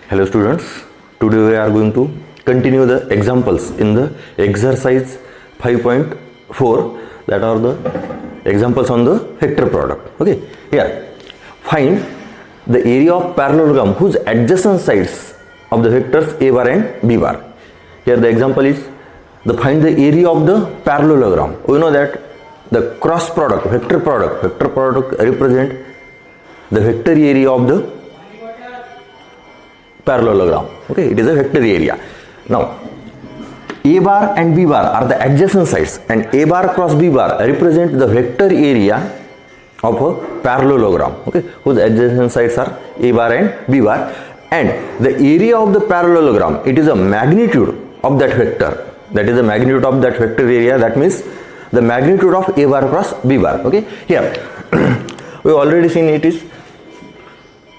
Hello students, today we are going to continue the examples in the exercise 5.4, that are the examples on the vector product. Okay, here find the area of parallelogram whose adjacent sides of the vectors a bar and b bar. Here the example is the find the area of the parallelogram. We know that the cross product, vector product represent the vector area of the parallelogram. Okay, it is a vector area. Now a bar and b bar are the adjacent sides, and a bar cross b bar represent the vector area of a parallelogram, okay, whose adjacent sides are a bar and b bar, and the area of the parallelogram, it is a magnitude of that vector, that is the magnitude of that vector area, that means the magnitude of a bar cross b bar. Okay, here we already seen it is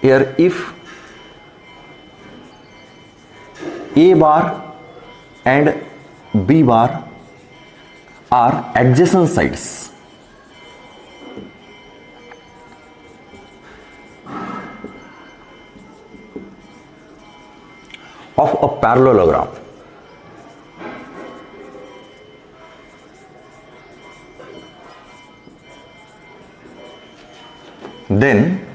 here, if a bar and b bar are adjacent sides of a parallelogram, then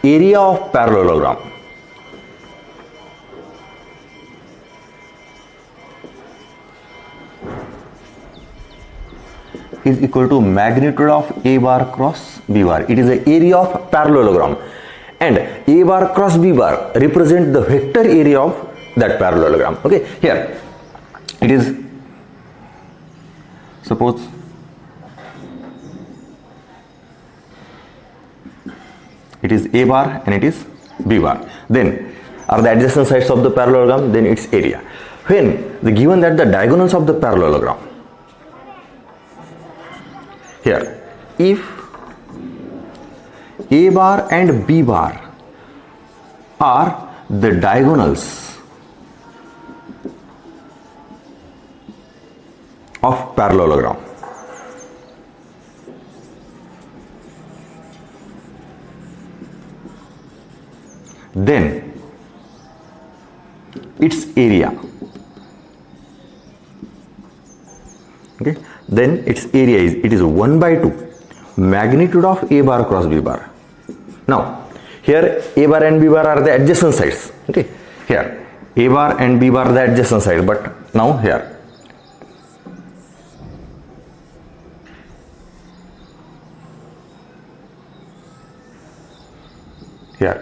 area of parallelogram is equal to magnitude of a bar cross b bar. It is the area of parallelogram, and a bar cross b bar represent the vector area of that parallelogram. Okay, here it is, suppose it is a bar and it is b bar, then are the adjacent sides of the parallelogram, then its area. When the given that the diagonals of the parallelogram, here if a bar and b bar are the diagonals of parallelogram, then its area, okay, then its area is, it is 1 by 2 magnitude of a bar cross b bar. Now here a bar and b bar are the adjacent sides. Okay, here a bar and b bar are the adjacent sides, but now here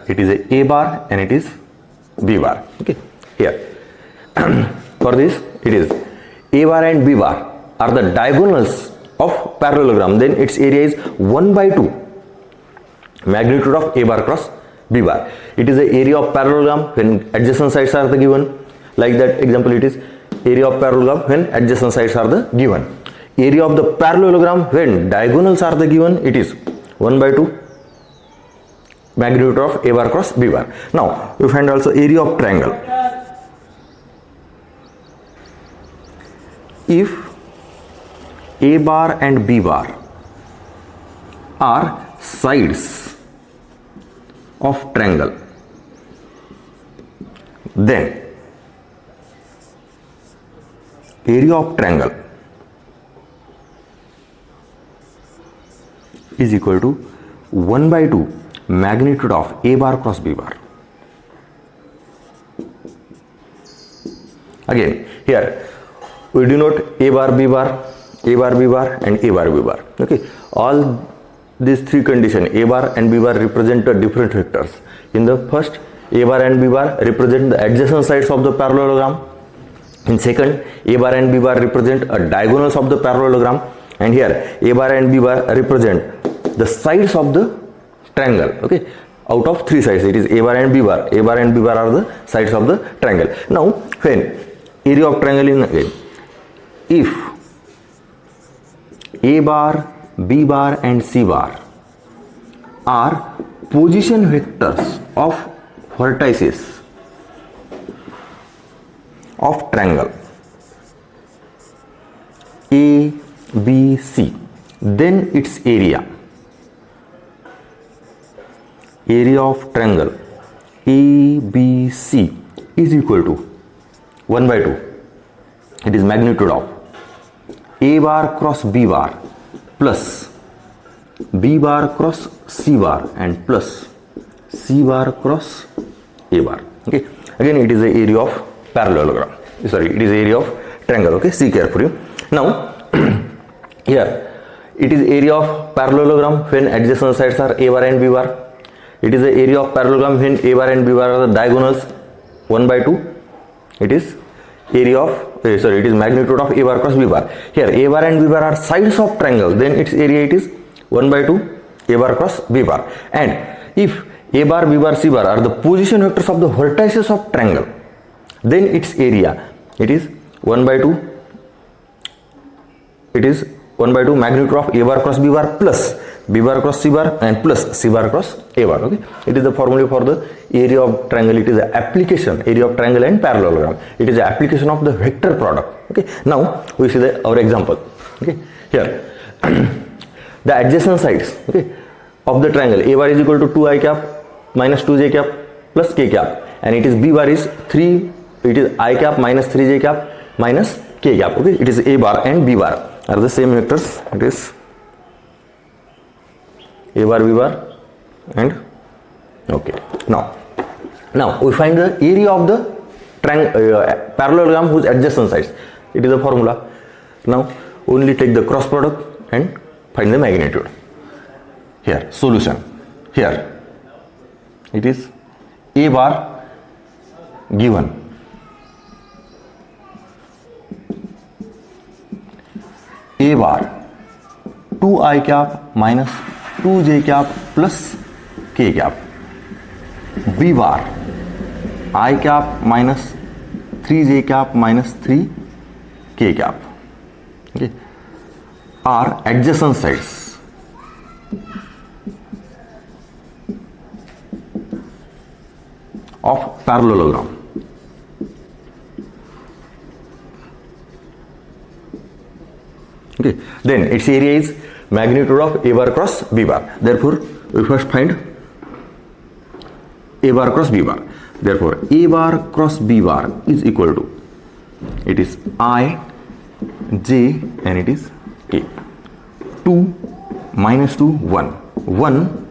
it is a bar and it is b bar. Okay, here for this it is a bar and b bar are the diagonals of parallelogram, then its area is 1 by 2 magnitude of a bar cross b bar. It is the area of parallelogram when adjacent sides are the given, like that example it is area of parallelogram when adjacent sides are the given. Area of the parallelogram when diagonals are the given, it is 1 by 2 magnitude of a bar cross b bar. Now we find also area of triangle. If a bar and b bar are sides of triangle, then area of triangle is equal to 1 by 2 magnitude of a bar cross b bar. Again here we denote a bar b bar, a bar b bar and a bar b bar. Okay, all these three conditions, a bar and b bar represent different vectors. In the first, a bar and b bar represent the adjacent sides of the parallelogram. In second, a bar and b bar represent a diagonals of the parallelogram, and here a bar and b bar represent the sides of the triangle. Okay, out of three sides it is a bar and b bar. A bar and b bar are the sides of the triangle. Now when area of triangle in again, if a bar, b bar and c bar are position vectors of vertices of triangle A, B, C, then its area area of triangle ABC is equal to 1 by 2. It is magnitude of A bar cross B bar plus B bar cross C bar and plus C bar cross A bar. Okay. Again, it is the area of parallelogram. Sorry, it is area of triangle. Okay. See carefully. Now, here it is area of parallelogram when adjacent sides are A bar and B bar. It is the area of parallelogram when A bar and B bar are the diagonals 1 by 2. It is area of it is magnitude of A bar cross B bar. Here A bar and B bar are sides of triangle, then its area it is 1 by 2 A bar cross B bar. And if A bar, B bar, C bar are the position vectors of the vertices of triangle, then its area it is 1 by 2. It is 1 by 2 magnitude of A bar cross B bar plus B bar cross C bar and plus C bar cross A bar. Okay, it is the formula for the area of triangle. It is the application, area of triangle and parallelogram. It is the application of the vector product. Okay, now we see our example. Okay, here the adjacent sides, okay, of the triangle A bar is equal to 2 I cap minus 2 j cap plus k cap, and it is B bar is 3, it is I cap minus 3 j cap minus k cap. Okay, it is A bar and B bar are the same vectors. It is A bar, B bar, and okay. Now we find the area of the parallelogram whose adjacent sides. It is the formula. Now only take the cross product and find the magnitude. Here solution. Here it is A bar given. A bar 2 I cap minus 2 j cap plus k cap. B bar I cap minus 3 j cap minus 3 k cap. Okay, are adjacent sides. Of parallelogram. Okay, then its area is magnitude of A bar cross B bar. Therefore, we first find A bar cross B bar. Therefore, A bar cross B bar is equal to, it is I, J, and it is K. 2 minus 2, 1. 1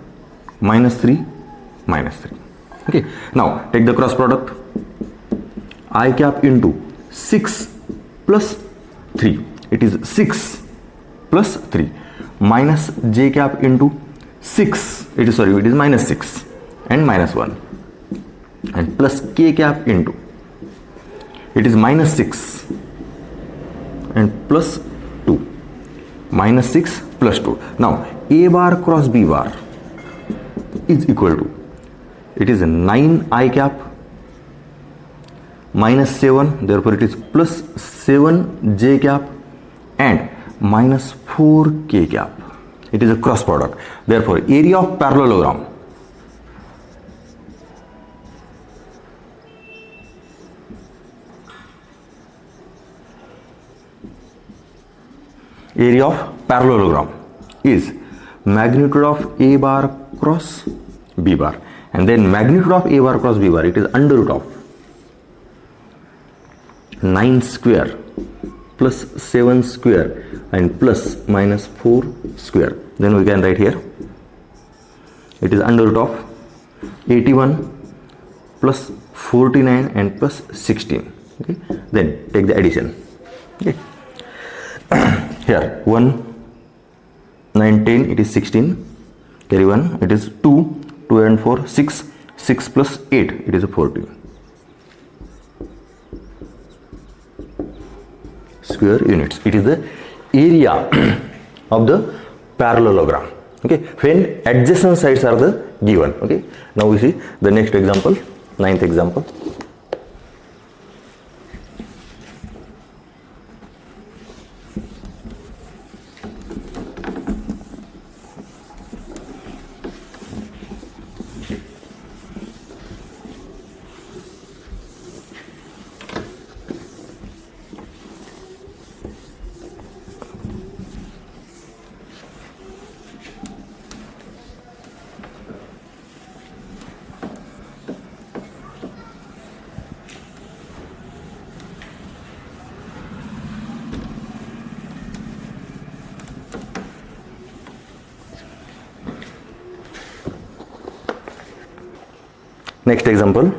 minus 3, minus 3. Okay, now take the cross product. I cap into 6 plus 3. It is 6 plus 3 minus j cap into 6. It is minus 6 and minus 1 and plus k cap into, it is minus 6 and plus 2, minus 6 plus 2. Now A bar cross B bar is equal to, it is 9 I cap minus 7, therefore it is plus 7 j cap and minus 4 k cap. It is a cross product. Therefore, area of parallelogram is magnitude of A bar cross B bar, and then magnitude of A bar cross B bar, it is under root of 9 square plus 7 square and plus minus 4 square. Then we can write here, it is under root of 81 plus 49 and plus 16. Okay, then take the addition. Okay, here 1 9 10, it is 16, carry 1, it is 2 and 4 6 plus 8, it is a 14 square units. It is the area of the parallelogram. Okay, when adjacent sides are the given. Okay, now we see the next example, 9th example. Next example.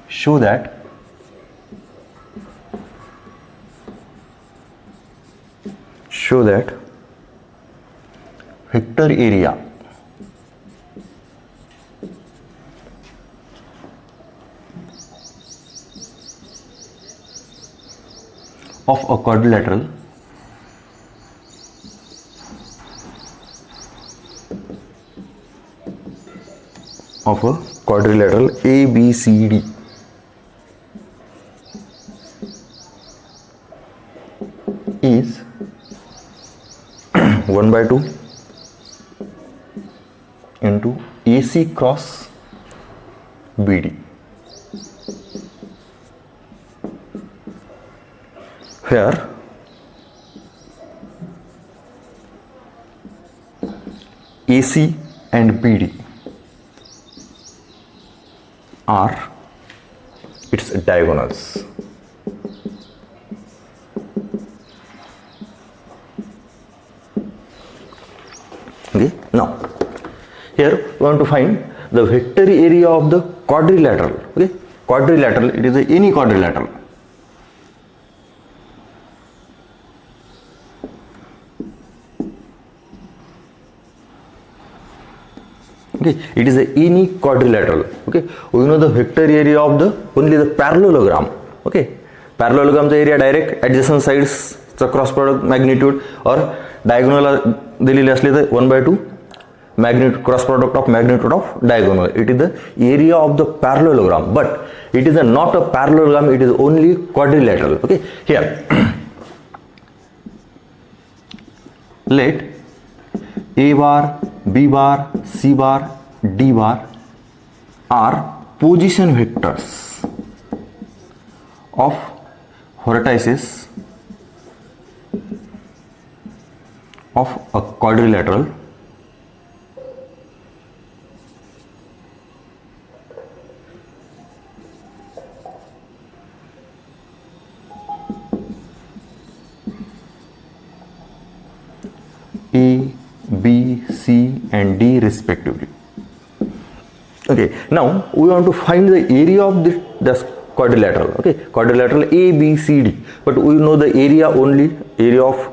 Show that vector area of a quadrilateral ABCD is 1 by 2 into AC cross BD, where AC and BD are its diagonals. Okay, now here we want to find the vector area of the quadrilateral. Okay, quadrilateral, it is any quadrilateral. Okay, it is any quadrilateral. Okay, we know the vector area of the only the parallelogram. Okay, parallelogram area direct adjacent sides चा cross product magnitude और diagonal दिलेले असले तर 1/2 magnitude cross product of magnitude of diagonal. It is the area of the parallelogram, but it is not a parallelogram, it is only quadrilateral. Okay, here let A bar, B bar, C bar, D bar are position vectors of vertices of a quadrilateral A, B, C and D respectively. Okay, now we want to find the area of this quadrilateral. Okay, quadrilateral A, B, C, D, but we know the area only, area of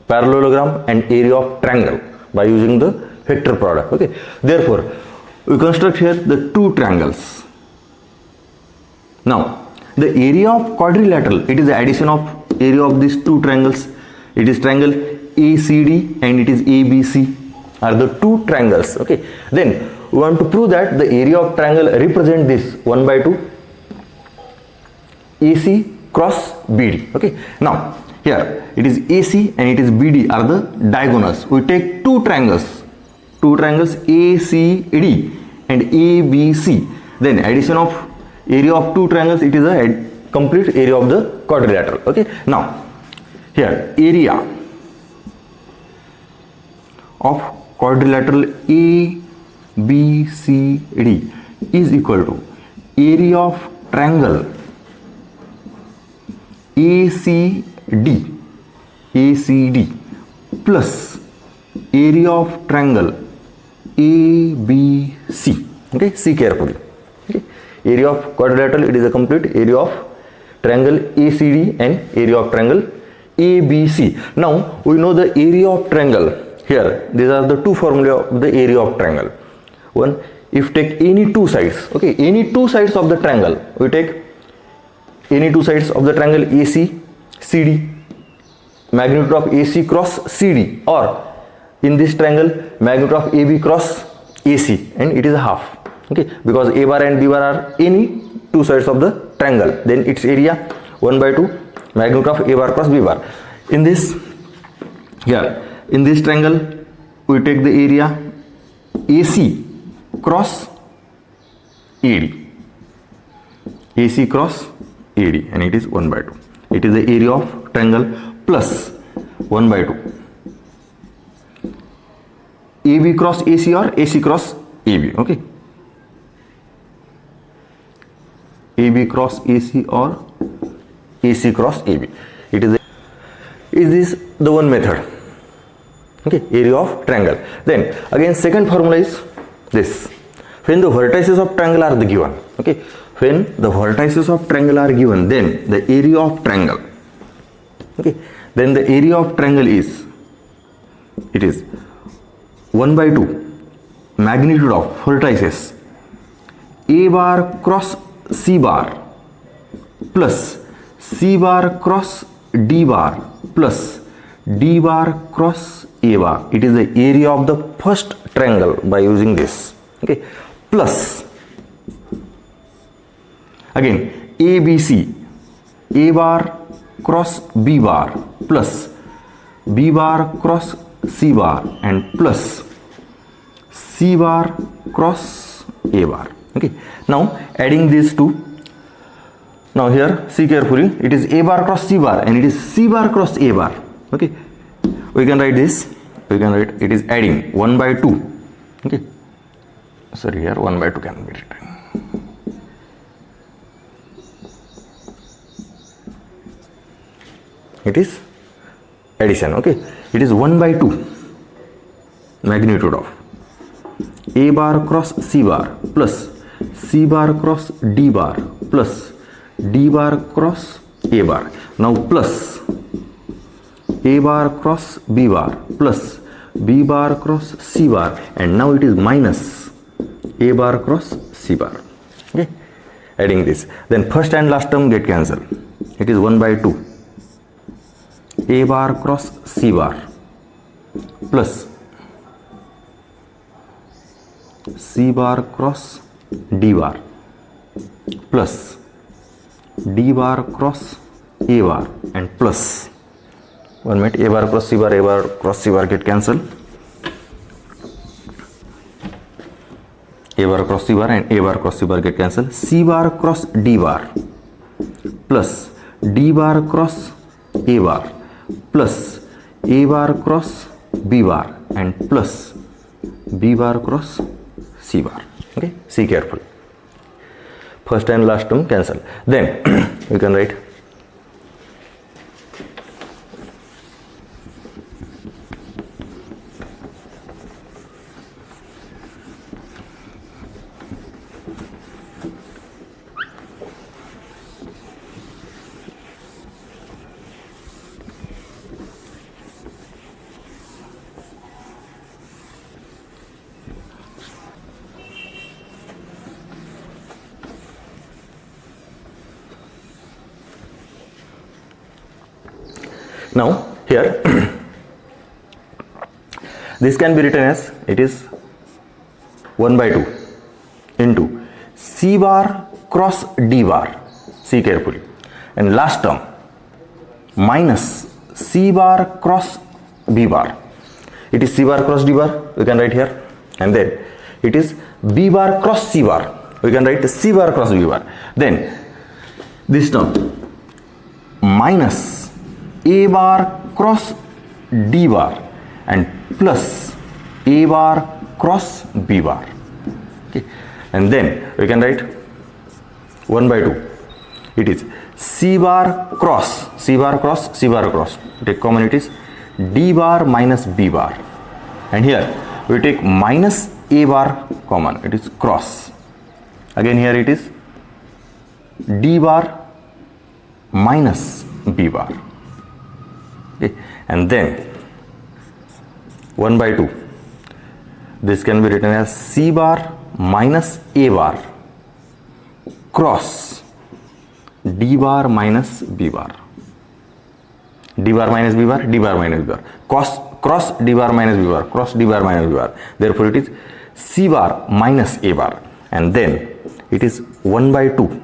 parallelogram and area of triangle by using the vector product. Okay, therefore we construct here the two triangles. Now the area of quadrilateral, it is the addition of area of these two triangles. It is triangle ACD and it is ABC are the two triangles. Okay, then we want to prove that the area of triangle represent this 1/2 AC cross BD. Okay, now here it is AC and it is BD are the diagonals. We take two triangles ACD and ABC, then addition of area of two triangles, it is a complete area of the quadrilateral. Okay, now here area of quadrilateral ABCD is equal to area of triangle ACD plus area of triangle ABC. Okay, see carefully. Okay, area of quadrilateral, it is a complete area of triangle ACD and area of triangle ABC. Now we know the area of triangle. Here these are the two formula of the area of triangle. One, if take any two sides, okay, any two sides of the triangle, we take any two sides of the triangle AC CD, magnitude of AC cross CD, or in this triangle magnitude of AB cross AC, and it is a half. Okay, because A bar and B bar are any two sides of the triangle, then its area 1/2 magnitude of A bar cross B bar. In this here, in this triangle we take the area AC cross AD, AC cross AD, and it is 1/2. It is the area of triangle plus 1/2 AB cross AC or AC cross AB. Okay, AB cross AC or AC cross AB. It is is this the one method? Okay, area of triangle. Then again second formula is this. When the vertices of triangle are given, okay, when the vertices of triangle are given, then the area of triangle, okay, then the area of triangle is, it is 1 by 2 magnitude of vertices A bar cross C bar plus C bar cross D bar plus D bar cross A bar. It is the area of the first triangle by using this, okay, plus again ABC A bar cross B bar plus B bar cross C bar and plus C bar cross A bar. Okay, now adding these two, now here see carefully, it is A bar cross C bar and it is C bar cross A bar. Okay, we can write this, we can write it is adding 1 by 2. Okay, sorry, here 1 by 2 can be written. It is addition. Okay, it is 1 by 2 magnitude of A bar cross C bar plus C bar cross D bar plus D bar cross A bar. Now plus A bar cross B bar plus B bar cross C bar, and now it is minus A bar cross C bar. Okay, adding this, then first and last term get cancelled. It is 1 by 2 A bar cross C bar plus C bar cross D bar plus D bar cross A bar and plus, 1 minute, A bar cross C bar, A bar cross C bar get cancelled. A bar cross C bar and A bar cross C bar get cancelled. C bar cross D bar plus D bar cross A bar plus A bar cross B bar and plus B bar cross C bar. Okay, see carefully. First and last term cancel. Then we can write now here this can be written as, it is 1 by 2 into C bar cross D bar, see carefully, and last term minus C bar cross B bar. It is C bar cross D bar, we can write here, and then it is B bar cross C bar, we can write C bar cross B bar. Then this term minus A bar cross D bar and plus A bar cross B bar. Okay, and then we can write 1 by 2. It is C bar cross C bar cross C bar cross. Take common, it is D bar minus B bar, and here we take minus A bar common. It is cross. Again here it is D bar minus B bar. Okay, and then 1 by 2, this can be written as C bar minus A bar cross D bar minus B bar. D bar minus B bar, D bar minus B bar, cross D bar minus B bar, cross D bar minus B bar. Therefore it is C bar minus A bar, and then it is 1 by 2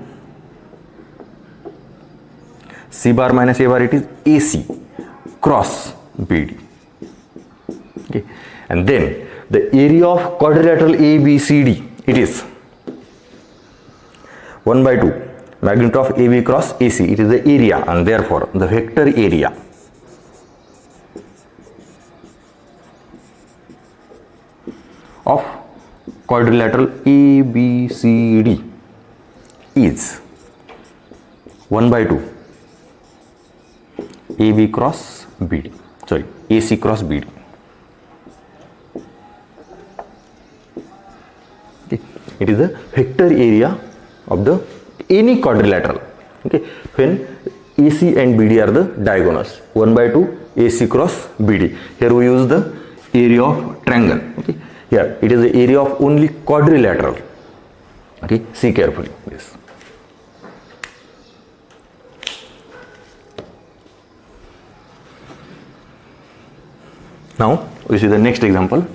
C bar minus A bar, it is AC cross BD. Okay, and then the area of quadrilateral ABCD, it is 1 by 2 magnitude of AB cross AC. It is the area, and therefore the vector area of quadrilateral ABCD is 1 by 2 AB cross BD, sorry, AC cross BD. It is the vector area of the any quadrilateral. Okay, when AC and BD are the diagonals, 1 by 2 AC cross BD. Here we use the area of triangle. Okay, here it is the area of only quadrilateral. Okay, see carefully this. Now we see the next example.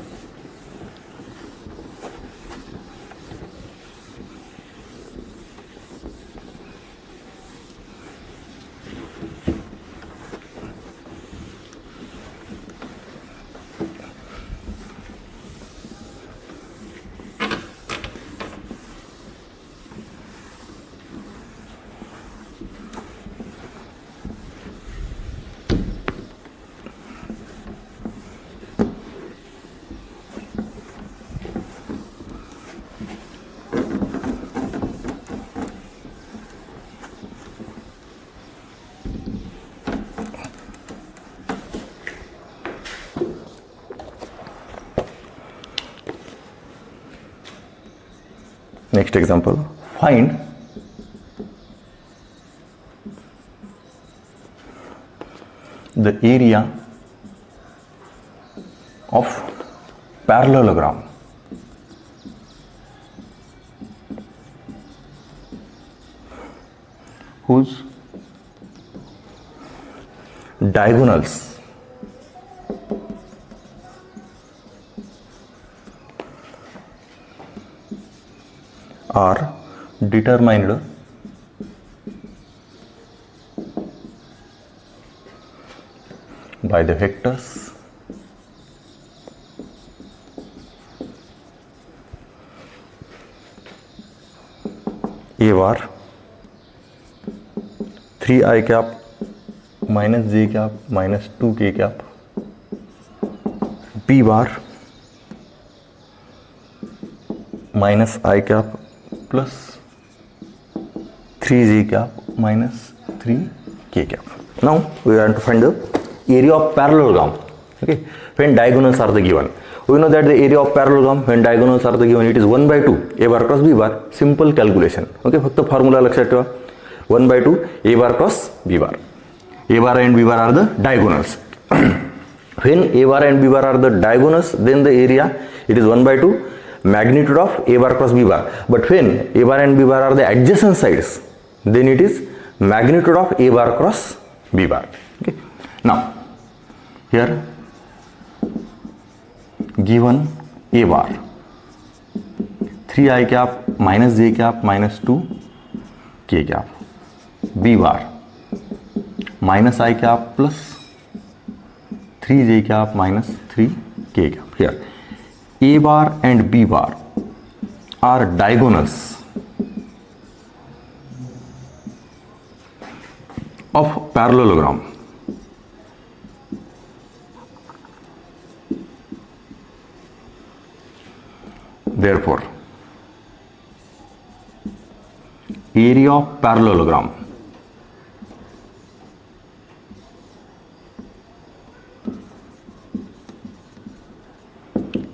Next example, find the area of parallelogram whose diagonals are determined by the vectors A bar 3i cap minus j cap minus 2k cap, B bar minus I cap plus 3j cap minus 3k cap. Now we want to find the area of parallelogram. Okay, when diagonals are the given, we know that the area of parallelogram when diagonals are the given, it is 1 by 2 A bar cross B bar. Simple calculation. Okay, फक्त formula लक्षात ठेवा, 1 by 2 A bar cross B bar. A bar and B bar are the diagonals. When A bar and B bar are the diagonals, then the area it is 1 by 2 magnitude of A bar cross B bar. But when A bar and B bar are the adjacent sides, then it is magnitude of A bar cross B bar. Okay. Now here given A bar 3i cap minus j cap minus 2k cap, B bar minus I cap plus 3j cap minus 3k cap. Here A bar and B bar are diagonals of parallelogram. Therefore, area of parallelogram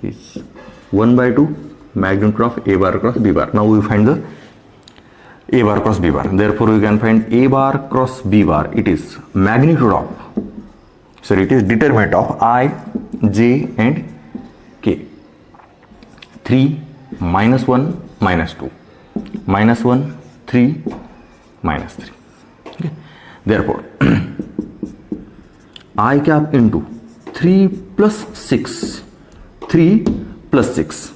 is 1 by 2 magnitude of A bar cross B bar. Now we find the A bar cross B bar. Therefore, we can find A bar cross B bar. It is magnitude of, sorry, it is determinant of I, J and K. 3 minus 1 minus 2 minus 1 3 minus 3. Okay. Therefore, I cap into 3 plus 6 3 plus 6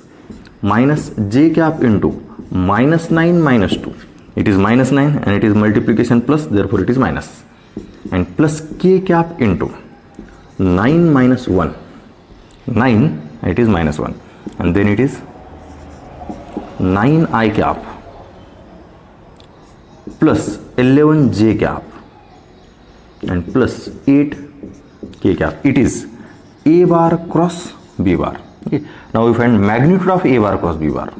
minus j cap into minus 9 minus 2. It is minus 9 and it is multiplication plus, therefore it is minus, and plus k cap into 9 minus 1 9, it is minus 1, and then it is 9i cap plus 11j cap and plus 8k cap. It is A bar cross B bar. Okay. Now we find magnitude of A bar cross B bar.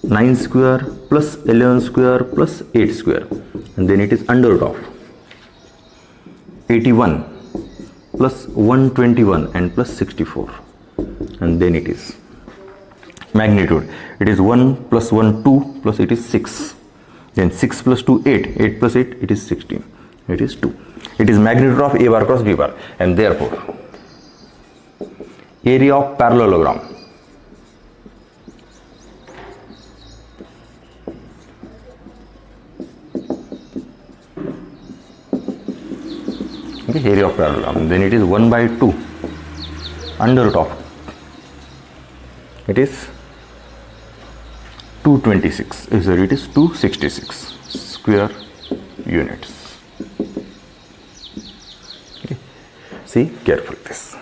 9 square plus 11 square plus 8 square, and then it is under root of 81 plus 121 and plus 64. and then it is magnitude. It is 1 plus 1 2 plus it is 6. Then 6 plus 2 8. 8 plus 8 it is 16. It is 2. It is magnitude of A bar cross B bar, and therefore area of parallelogram area of parallelogram, then it is 1 by 2 under root of, it is 226, sorry, it is 266 square units. Okay. See carefully this.